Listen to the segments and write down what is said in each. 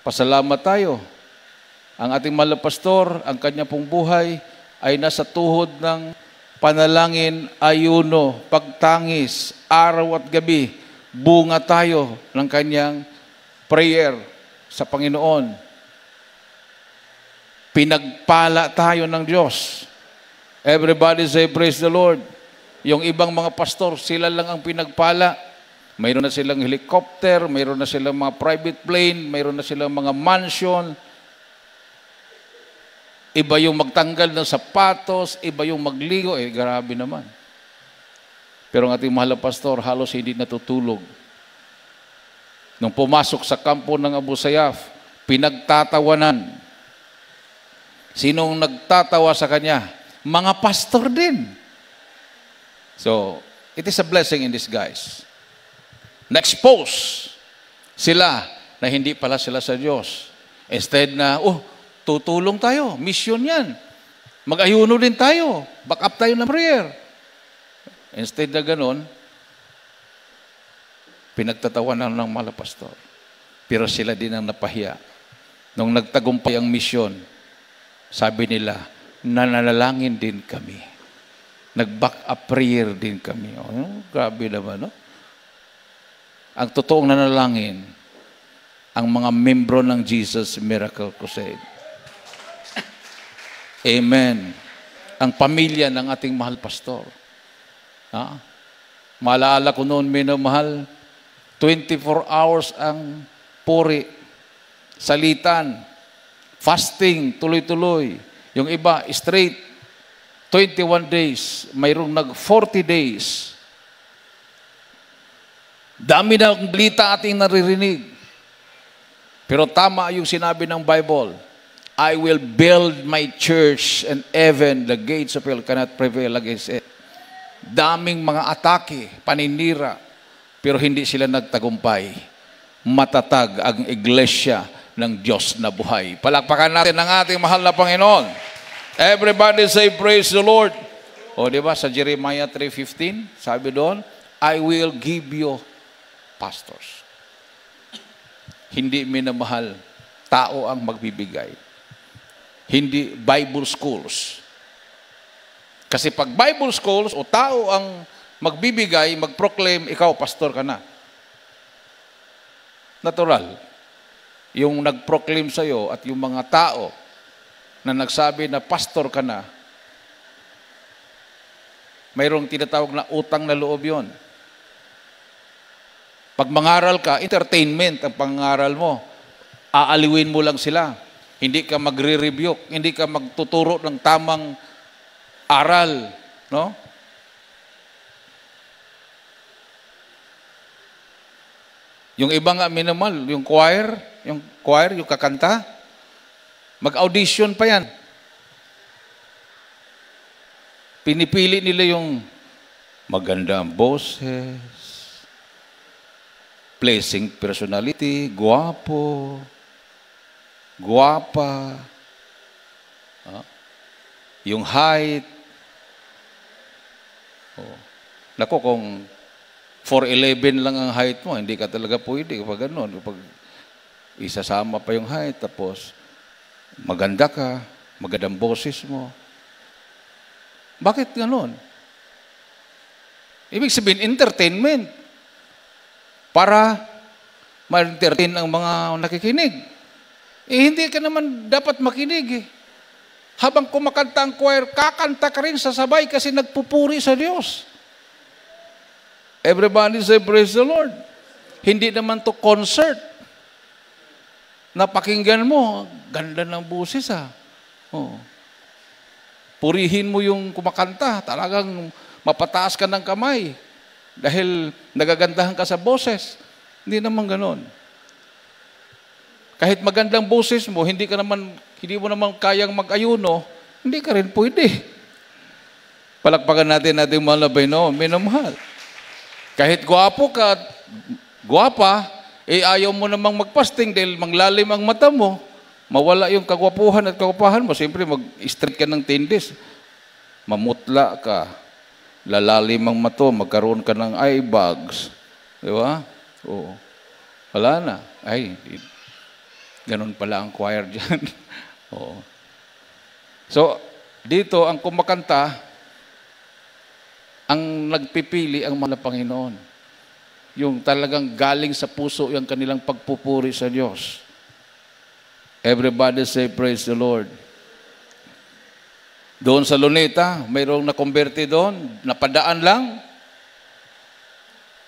Pasalamat tayo. Ang ating mahal na pastor, ang kanya pong buhay ay nasa tuhod ng panalangin, ayuno, pagtangis, araw at gabi. Bunga tayo ng kanyang prayer sa Panginoon. Pinagpala tayo ng Diyos. Everybody say, praise the Lord. Yung ibang mga pastor, sila lang ang pinagpala. Mayroon na silang helicopter, mayroon na silang mga private plane, mayroon na silang mga mansion. Iba yung magtanggal ng sapatos, iba yung magligo. Grabe naman. Pero ang ating mahal na pastor, halos hindi natutulog. Nung pumasok sa kampo ng Abu Sayyaf, pinagtatawanan. Sinong nagtatawa sa kanya? Mga pastor din. So, it is a blessing in disguise. Na-expose sila na hindi pala sila sa Diyos. Instead na, tutulong tayo. Mission yan. Mag-ayuno din tayo. Back up tayo ng prayer. Instead na ganon, pinagtatawanan ng mga pastor. Pero sila din ang napahiya. Nung nagtagumpay ang mission, sabi nila, nananalangin din kami. Nag-back up prayer din kami. Grabe naman, no? Ang totoong nanalangin, ang mga membro ng Jesus Miracle Crusade. Amen. Ang pamilya ng ating mahal pastor. Maalala ko noon, minamahal, 24 hours ang puri, salitan, fasting, tuloy-tuloy. Yung iba, straight, 21 days. Mayroong nag-40 days. Dami na ang balita ating naririnig. Pero tama yung sinabi ng Bible, I will build my church and even the gates of hell cannot prevail against it. Daming mga atake, paninira, pero hindi sila nagtagumpay. Matatag ang iglesia ng Diyos na buhay. Palakpakan natin ang ating mahal na Panginoon. Everybody say, praise the Lord. O, di ba, sa Jeremiah 3:15, sabi doon, I will give you pastors. Hindi minamahal, tao ang magbibigay. Hindi Bible schools. Kasi pag Bible schools o tao ang magbibigay, mag-proclaim, ikaw, pastor ka na. Natural. Yung nag-proclaim sa'yo at yung mga tao na nagsabi na pastor ka na, mayroong tinatawag na utang na loob yun. Pag mangaral ka, entertainment ang pangaral mo. Aaliwin mo lang sila. Hindi ka magre-rebuke, hindi ka magtuturo ng tamang aral, no? Yung iba nga minimal, yung choir, yung kakanta, mag-audition pa yan. Pinipili nila yung maganda ang boses, pleasing personality, guwapo, guwapa, yung height. Naku, kung 4'11" lang ang height mo, hindi ka talaga pwede kapag gano'n. Kapag isasama pa yung height, tapos maganda ka, magandang boses mo. Bakit gano'n? Ibig sabihin, entertainment. Para ma-entertain ang mga nakikinig. Hindi ka naman dapat makinig eh. Habang kumakanta ang choir, kakanta ka rin sasabay kasi nagpupuri sa Diyos. Everybody say, praise the Lord. Hindi naman to concert. Napakinggan mo, ganda ng busis ha. Purihin mo yung kumakanta, talagang mapataas ka ng kamay. Dahil nagagandahan ka sa boses. Hindi naman ganon. Kahit magandang boses mo, hindi mo naman kayang mag-ayuno, hindi ka rin pwede. Palakpakan natin mahal na Panginoon, minamahal. Kahit guwapo ka, guwapa, ayaw mo namang magpasting dahil manglalim ang mata mo, mawala yung kagwapuhan at kagupahan mo, siyempre mag-straight ka ng tindis. Mamutla ka. Lalalim ang mato, magkaroon ka ng eye bags. Di ba? Oo. Wala na. Ganun pala ang choir dyan. Oo. So, dito, ang kumakanta, ang nagpipili ang mga Panginoon. Yung talagang galing sa puso yung kanilang pagpupuri sa Diyos. Everybody say, praise the Lord. Doon sa Luneta, mayroong nakonberte doon, napadaan lang.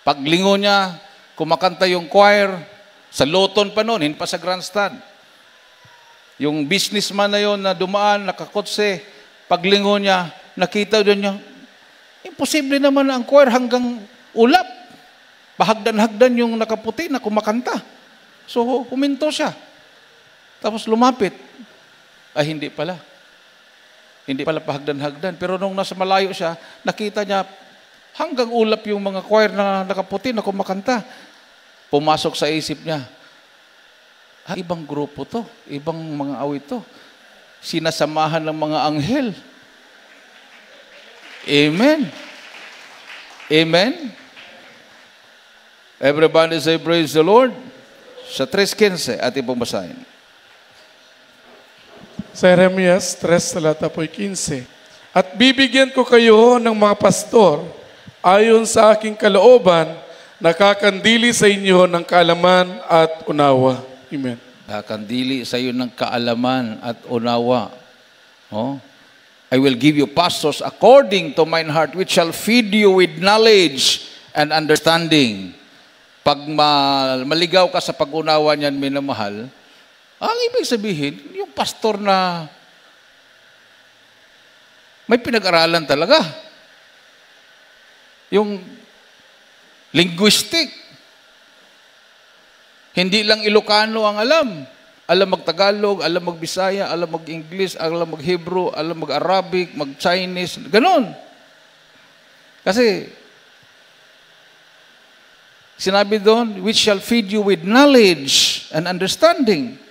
Paglingo niya, kumakanta yung choir, sa Loton pa noon, hindi pa sa grandstand. Yung businessman na yon na dumaan, nakakotse, paglingo niya, nakita doon niya, imposible naman ang choir hanggang ulap. Pahagdan-hagdan yung nakaputi na kumakanta. So, huminto siya. Tapos lumapit. Ay, hindi pala. Hindi pala pahagdan-hagdan. Pero nung nasa malayo siya, nakita niya, hanggang ulap yung mga choir na nakaputi na kumakanta. Pumasok sa isip niya, ibang grupo to, ibang mga awit to. Sinasamahan ng mga anghel. Amen. Amen. Everybody say, praise the Lord. Sa 3:15, ating pong basahin. Sa Jeremias 3, talata po'y 15. At bibigyan ko kayo ng mga pastor ayon sa aking kalooban, nakakandili sa inyo ng kaalaman at unawa. Amen. Nakakandili sa iyo ng kaalaman at unawa. Oh? I will give you pastors according to mine heart, which shall feed you with knowledge and understanding. Pag maligaw ka sa pag-unawa niyan, minamahal, ang ibig sabihin, yung pastor na may pinag-aralan talaga. Yung linguistic. Hindi lang Ilocano ang alam. Alam mag-Tagalog, alam mag-Bisaya, alam mag-English, alam mag-Hebrew, alam mag-Arabic, mag-Chinese, ganon. Kasi, sinabi doon, which shall feed you with knowledge and understanding.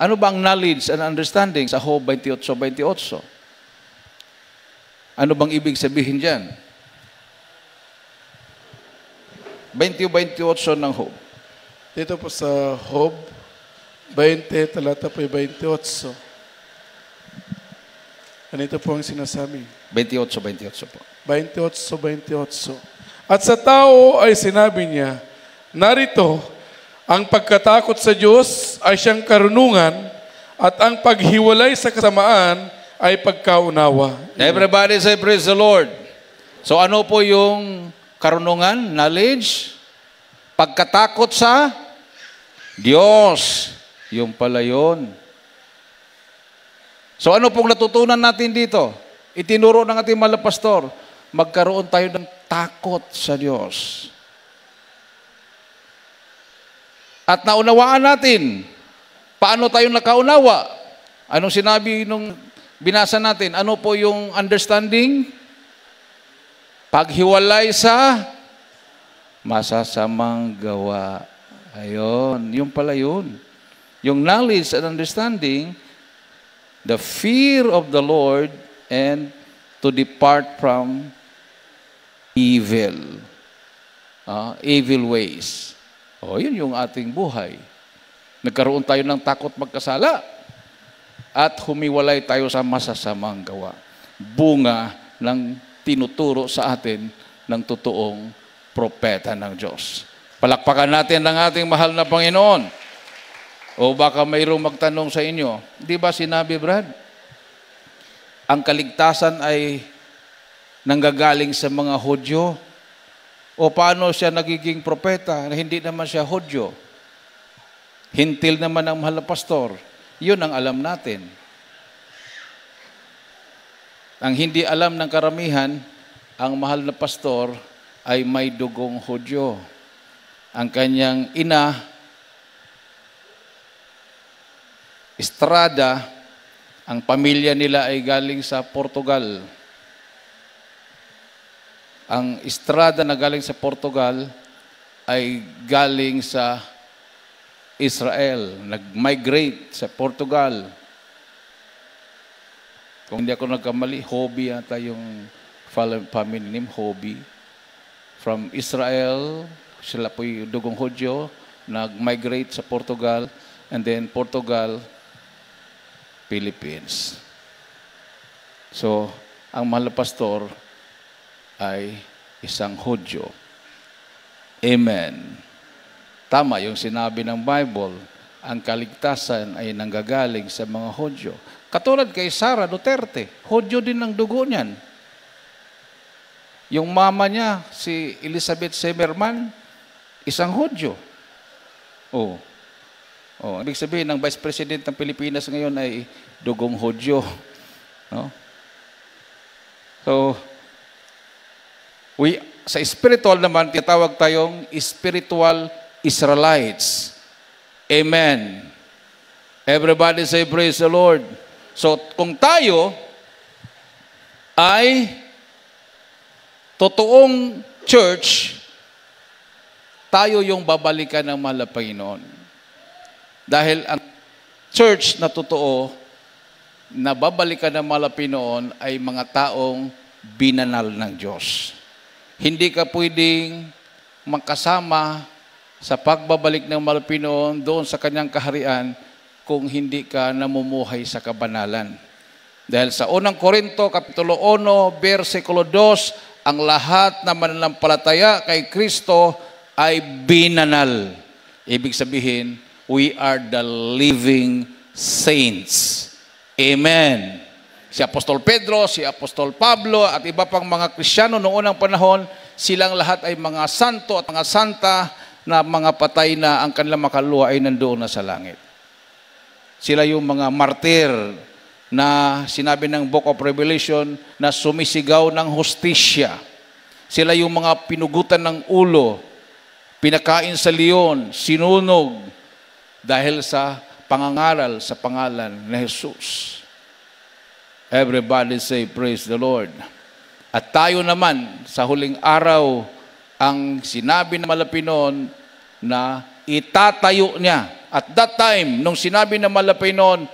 Ano ba ang knowledge and understanding sa Job 28:28? Ano bang ibig sabihin dyan? 20:28 ng Job. Dito po sa Job 20, talata po 28. Ganito po ang sinasabi. 28:28 po. 28:28. At sa tao ay sinabi niya, narito, ang pagkatakot sa Diyos ay siyang karunungan at ang paghiwalay sa kasamaan ay pagkaunawa. Everybody say, praise the Lord. So ano po yung karunungan, knowledge? Pagkatakot sa Diyos. Yung pala yun. So ano pong natutunan natin dito? Itinuro ng ating mga pastor, magkaroon tayo ng takot sa Diyos. At naunawaan natin, paano tayo nakaunawa? Anong sinabi nung binasa natin? Ano po yung understanding? Paghiwalay sa masasamang gawa. Ayun, yung pala yun. Yung knowledge and understanding, the fear of the Lord and to depart from evil. Evil ways. Yun yung ating buhay. Nagkaroon tayo ng takot magkasala at humiwalay tayo sa masasamang gawa. Bunga ng tinuturo sa atin ng totoong propeta ng Diyos. Palakpakan natin ang ating mahal na Panginoon. O baka mayroong magtanong sa inyo, di ba sinabi, Brad? Ang kaligtasan ay nanggagaling sa mga Hudyo. O paano siya nagiging propeta na hindi naman siya Hudyo? Hintil naman ang mahal na pastor. Yun ang alam natin. Ang hindi alam ng karamihan, ang mahal na pastor ay may dugong Hudyo. Ang kanyang ina, Estrada, ang pamilya nila ay galing sa Portugal. Ang Estrada na galing sa Portugal ay galing sa Israel. Nag-migrate sa Portugal. Kung hindi ako nagkamali, Hobby yata yung family name, Hobby. From Israel, sila po yung dugong Hudyo, nag-migrate sa Portugal, and then Portugal, Philippines. So, ang mahal na pastor ay isang Hudyo. Amen. Tama yung sinabi ng Bible, ang kaligtasan ay nanggagaling sa mga Hudyo. Katulad kay Sara Duterte, Hudyo din ang dugo niyan. Yung mama niya, si Elizabeth Semerman, isang Hudyo. Oh. Oh, ibig sabihin ng Vice President ng Pilipinas ngayon ay dugong Hudyo. No? So, sa spiritual naman, tinatawag tayong spiritual Israelites. Amen. Everybody say praise the Lord. So, kung tayo ay totoong church, tayo yung babalikan ng mahal na Panginoon. Dahil ang church na totoo, na babalikan ng mahal na Panginoon ay mga taong binanal ng Diyos. Hindi ka pwedeng makasama sa pagbabalik ng mahal na Panginoon doon sa kanyang kaharian kung hindi ka namumuhay sa kabanalan. Dahil sa unang Korinto, Kapitulo 1, versikulo 2, ang lahat na mananampalataya kay Kristo ay binanal. Ibig sabihin, we are the living saints. Amen. Si Apostol Pedro, si Apostol Pablo, at iba pang mga Kristiyano noong unang panahon, silang lahat ay mga santo at mga santa na mga patay na ang kanilang makaluluwa ay nandoon na sa langit. Sila yung mga martir na sinabi ng Book of Revelation na sumisigaw ng hustisya. Sila yung mga pinugutan ng ulo, pinakain sa leon, sinunog dahil sa pangangaral sa pangalan ni Jesus. Everybody say, praise the Lord. At tayo naman, sa huling araw, ang sinabi ng Malapit noon na itatayo niya. At that time, nung sinabi ng Malapit noon,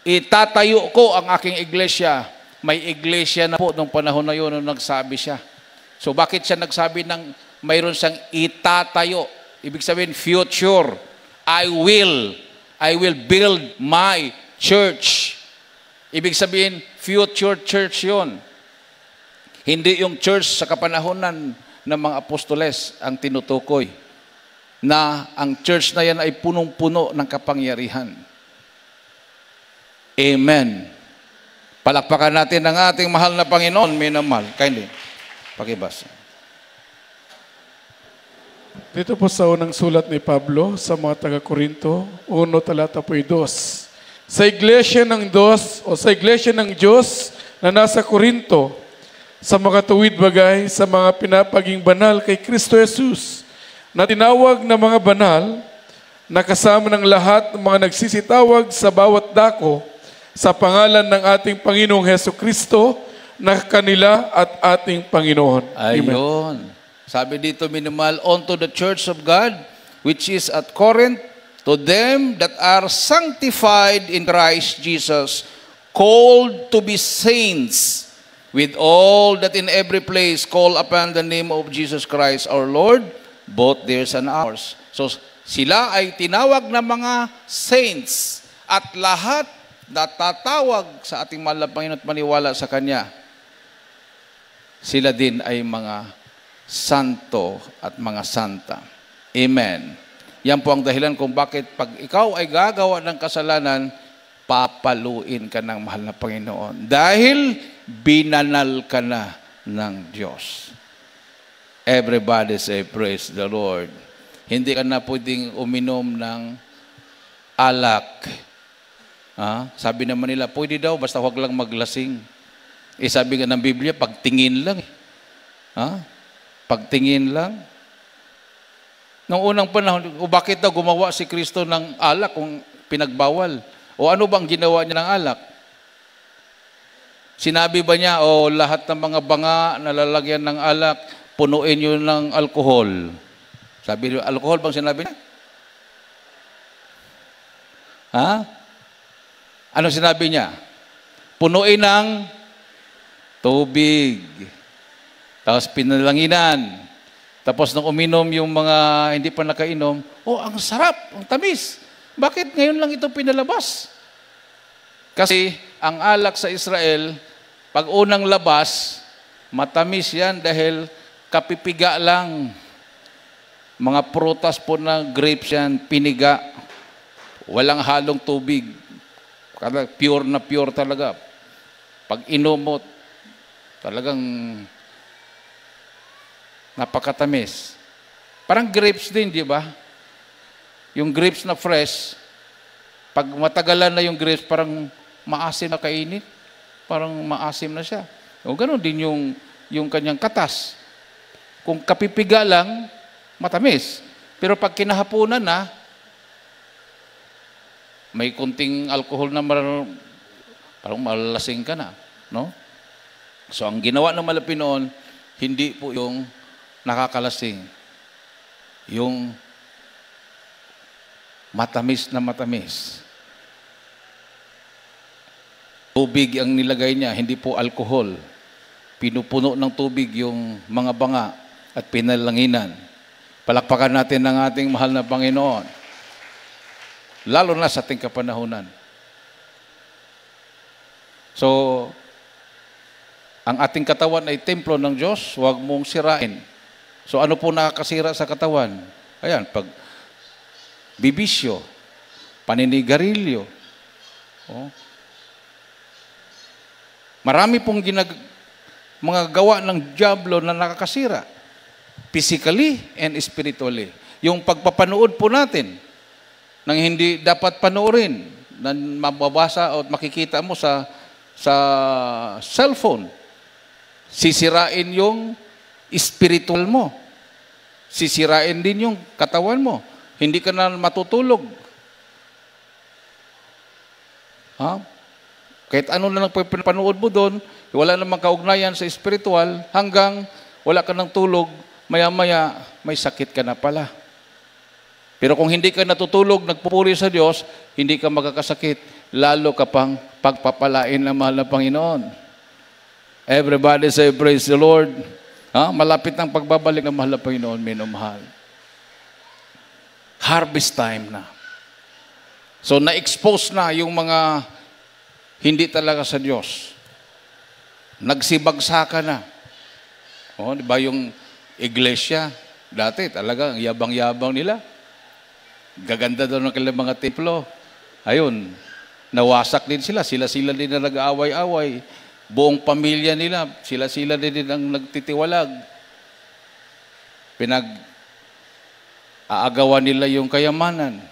itatayo ko ang aking iglesia. May iglesia na po nung panahon na yun nung nagsabi siya. So bakit siya nagsabi ng mayroon siyang itatayo? Ibig sabihin, future. I will build my church. Ibig sabihin, future church yun. Hindi yung church sa kapanahonan ng mga apostoles ang tinutukoy. Na ang church na yan ay punong-puno ng kapangyarihan. Amen. Palakpakan natin ang ating mahal na Panginoon, minamahal. Kindly, pakibasa. Dito po sa unang sulat ni Pablo sa mga taga-Korinto, 1 talata po 2. Sa iglesia ng Diyos na nasa Korinto, sa mga tuwid bagay, sa mga pinapaging banal kay Kristo Jesus, na tinawag na mga banal, na kasama ng lahat ng mga nagsisitawag sa bawat dako, sa pangalan ng ating Panginoong Heso Kristo, na kanila at ating Panginoon. Ayun. Amen. Sabi dito, minimal, unto the church of God, which is at Corinth, to them that are sanctified in Christ Jesus, called to be saints, with all that in every place call upon the name of Jesus Christ our Lord, both theirs and ours. So, sila ay tinawag na mga saints, at lahat na tatawag sa ating mahal na Panginoon at maniwala sa Kanya, sila din ay mga santo at mga santa. Amen. Yan po ang dahilan kung bakit pag ikaw ay gagawa ng kasalanan, papaluin ka ng mahal na Panginoon. Dahil binanal ka na ng Diyos. Everybody say, praise the Lord. Hindi ka na pwedeng uminom ng alak. Sabi naman nila, pwede daw, basta huwag lang maglasing. Sabi nga ng Biblia, pagtingin lang. Pagtingin lang. Noong unang panahon, bakit daw gumawa si Kristo ng alak kung pinagbawal? O ano bang ginawa niya ng alak? Sinabi ba niya, lahat ng mga banga na lalagyan ng alak, punuin nyo ng alkohol? Sabi niyo, alkohol bang sinabi niya? Ano sinabi niya? Punuin ng tubig. Tapos pinalanginan. Tapos nung uminom yung mga hindi pa nakainom, oh, ang sarap, ang tamis. Bakit ngayon lang ito pinalabas? Kasi ang alak sa Israel, pag unang labas, matamis yan dahil kapipiga lang. Mga prutas po na grapes yan, piniga. Walang halong tubig. Pure na pure talaga. Pag inom mo, talagang napakatamis. Parang grapes din, di ba? Yung grapes na fresh, pag matagalan na yung grapes, parang maasim na kainit. Parang maasim na siya. O ganoon din yung kanyang katas. Kung kapipiga lang, matamis. Pero pag kinahapunan na, may kunting alcohol na parang malalasing ka na. No? So ang ginawa ng malapi noon, hindi po yung nakakalasing. Yung matamis na matamis. Tubig ang nilagay niya, hindi po alcohol. Pinupuno ng tubig yung mga banga at pinalanginan. Palakpakan natin ng ating mahal na Panginoon. Lalo na sa ating kapanahunan. So, ang ating katawan ay templo ng Diyos, huwag mong sirain. So, ano po nakakasira sa katawan? Ayan, pag bibisyo, paninigarilyo. Oh. Marami pong mga gawa ng dyablo na nakakasira. Physically and spiritually. Yung pagpapanood po natin, nang hindi dapat panoorin, na mababasa o makikita mo sa cellphone, sisirain yung spiritual mo. Sisirain din yung katawan mo. Hindi ka na matutulog. Ha? Kahit ano na lang pinapanood mo doon, wala namang kaugnayan sa spiritual, hanggang wala ka ng tulog, maya-maya may sakit ka na pala. Pero kung hindi ka natutulog, nagpupuri sa Diyos, hindi ka magkakasakit, lalo ka pang pagpapalain ng mahal na Panginoon. Everybody say, praise the Lord. Ha? Malapit ang pagbabalik ng mahal na Panginoon, minumahal. Harvest time na. So, na-expose na yung mga hindi talaga sa Diyos. Nagsibagsakan na. O, di ba yung iglesia, dati talaga, yabang-yabang nila. Gaganda daw ng kanilang mga templo. Ayun, nawasak din sila. Sila-sila din na nag-aaway-away. Buong pamilya nila, sila-sila din ang nagtitiwalag. Pinag-aagawan nila yung kayamanan.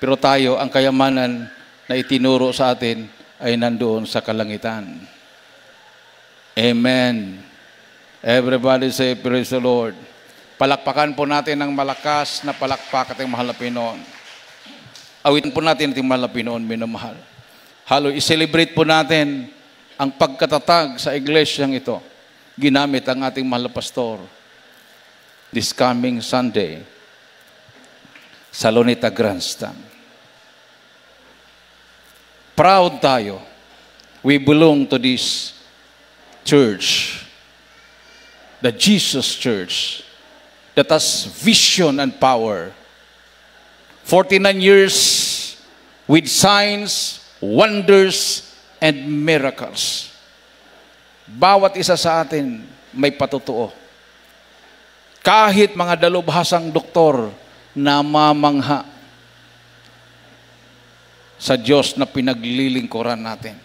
Pero tayo, ang kayamanan na itinuro sa atin ay nandoon sa kalangitan. Amen. Everybody say, praise the Lord. Palakpakan po natin ng malakas na palakpak ating mahal na Pinoon. Awitin po natin ating mahal na Pinoon, minamahal. Halo, i-celebrate po natin ang pagkatatag sa iglesyang ito. Ginamit ang ating mahal na pastor this coming Sunday sa Luneta Grandstand. Proud tayo. We belong to this church, the Jesus Church, that has vision and power. 49 years with signs, wonders, and miracles. Bawat isa sa atin may patutuo. Kahit mga dalubhasang doktor na mamangha sa Diyos na pinaglilingkuran natin.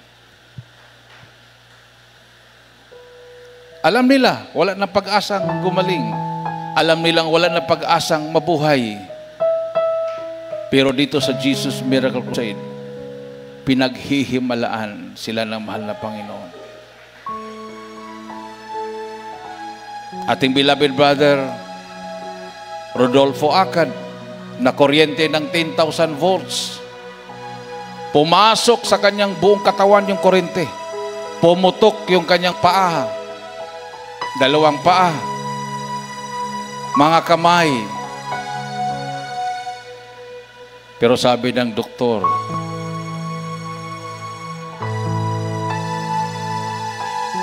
Alam nila, wala na pag-asang gumaling. Alam nilang wala na pag-asang mabuhay. Pero dito sa Jesus Miracle Crusade, pinaghihimalaan sila ng mahal na Panginoon. Ating beloved brother, Rodolfo Acad, na kuryente ng 10,000 volts. Pumasok sa kanyang buong katawan yung kuryente. Pumutok yung kanyang paa. Dalawang paa. Mga kamay. Pero sabi ng doktor,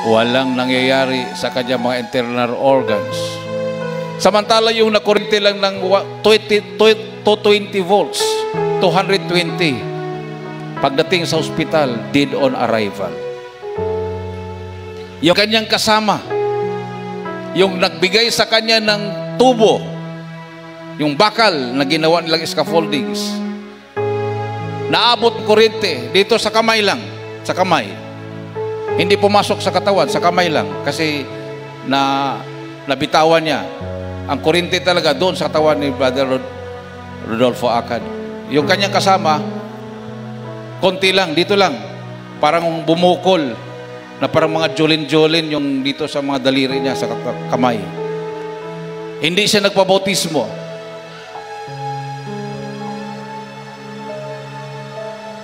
walang nangyayari sa kanyang mga internal organs. Samantala yung nakuryente lang ng 220 volts, 220. Pagdating sa ospital, dead on arrival. Yung kanyang kasama, yung nagbigay sa kanya ng tubo, yung bakal na ginawa nilang scaffoldings, naabot kuryente dito sa kamay lang, sa kamay. Hindi pumasok sa katawan, sa kamay lang, kasi nabitawan niya. Ang kuryente talaga doon sa katawan ni Brother Rodolfo Akad. Yung kanyang kasama, konti lang, dito lang, parang bumukol, na parang mga jolin-jolin yung dito sa mga daliri niya, sa kamay. Hindi siya nagpabautismo.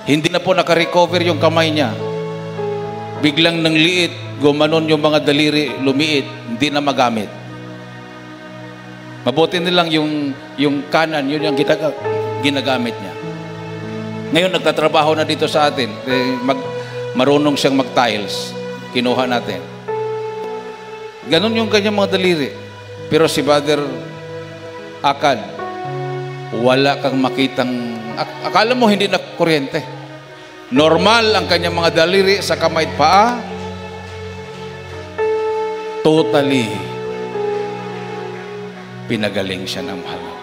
Hindi na po nakarecover yung kamay niya. Biglang nang liit, gumanon yung mga daliri, lumiit, hindi na magamit. Mabuti nilang yung kanan, yun yung ginagamit niya. Ngayon, nagtatrabaho na dito sa atin. Marunong siyang mag-tiles. Kinuha natin. Ganon yung kanyang mga daliri. Pero si Brother Akad, wala kang makitang, akala mo hindi na kuryente. Normal ang kanyang mga daliri sa kamay at paa. Totally pinagaling siya ng mahal.